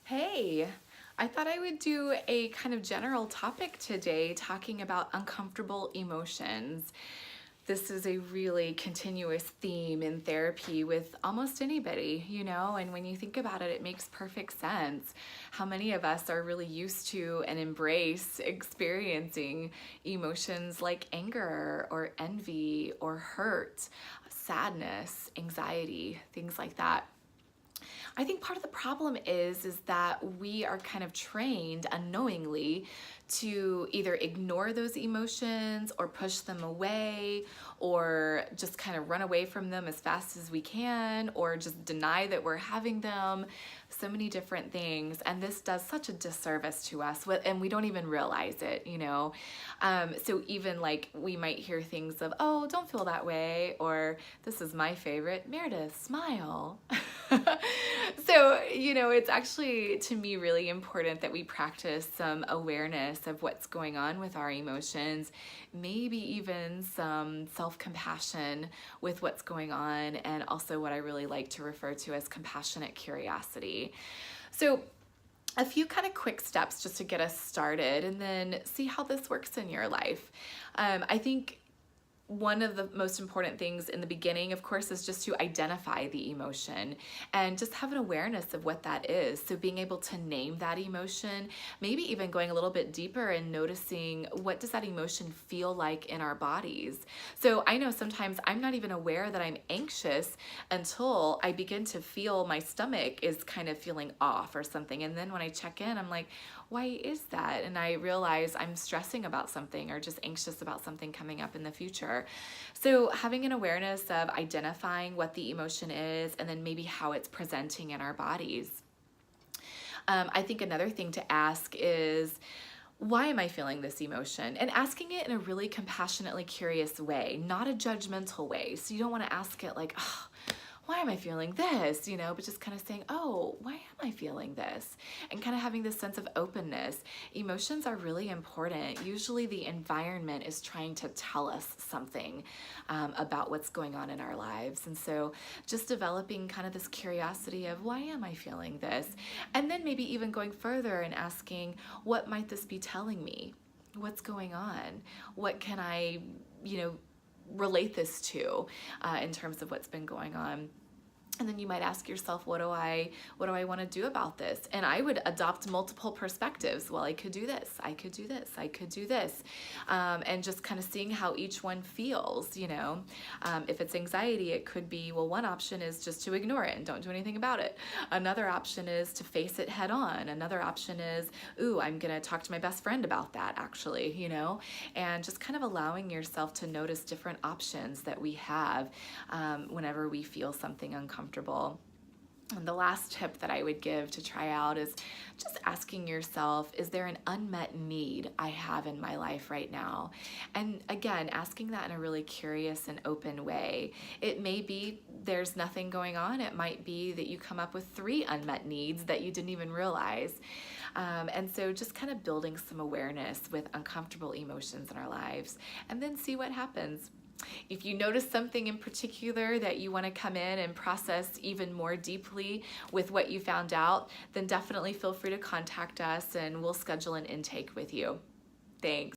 Hey, I thought I would do a kind of general topic today talking about uncomfortable emotions. This is a really continuous theme in therapy with almost anybody, and when you think about it, it makes perfect sense. How many of us are really used to and embrace experiencing emotions like anger or envy or hurt, sadness, anxiety, things like that. I think part of the problem is that we are kind of trained unknowingly to either ignore those emotions or push them away or just kind of run away from them as fast as we can or just deny that we're having them. So many different things, and this does such a disservice to us, and we don't even realize it. So even like we might hear things of, oh, don't feel that way, or this is my favorite, Meredith, smile. So, it's actually, to me, really important that we practice some awareness of what's going on with our emotions, maybe even some self-compassion with what's going on, and also what I really like to refer to as compassionate curiosity. So, a few kind of quick steps just to get us started and then see how this works in your life. I think one of the most important things in the beginning, of course, is just to identify the emotion and just have an awareness of what that is. So being able to name that emotion, maybe even going a little bit deeper and noticing what does that emotion feel like in our bodies. So I know sometimes I'm not even aware that I'm anxious until I begin to feel my stomach is kind of feeling off or something. And then when I check in, I'm like, why is that? And I realize I'm stressing about something or just anxious about something coming up in the future. So having an awareness of identifying what the emotion is and then maybe how it's presenting in our bodies. I think another thing to ask is, why am I feeling this emotion? And asking it in a really compassionately curious way, not a judgmental way. So you don't want to ask it like, oh, why am I feeling this? But just kind of saying, oh, why am I feeling this? And kind of having this sense of openness. Emotions are really important. Usually the environment is trying to tell us something about what's going on in our lives. And so just developing kind of this curiosity of, why am I feeling this? And then maybe even going further and asking, what might this be telling me? What's going on? What can I, relate this to in terms of what's been going on? And then you might ask yourself, what do I want to do about this? And I would adopt multiple perspectives. Well, I could do this, I could do this, I could do this. And just kind of seeing how each one feels, If it's anxiety, it could be, well, one option is just to ignore it and don't do anything about it. Another option is to face it head on. Another option is, ooh, I'm going to talk to my best friend about that, actually, and just kind of allowing yourself to notice different options that we have whenever we feel something uncomfortable. And the last tip that I would give to try out is just asking yourself, is there an unmet need I have in my life right now? And again, asking that in a really curious and open way. It may be there's nothing going on. It might be that you come up with 3 unmet needs that you didn't even realize. And so just kind of building some awareness with uncomfortable emotions in our lives and then see what happens. If you notice something in particular that you want to come in and process even more deeply with what you found out, then definitely feel free to contact us and we'll schedule an intake with you. Thanks.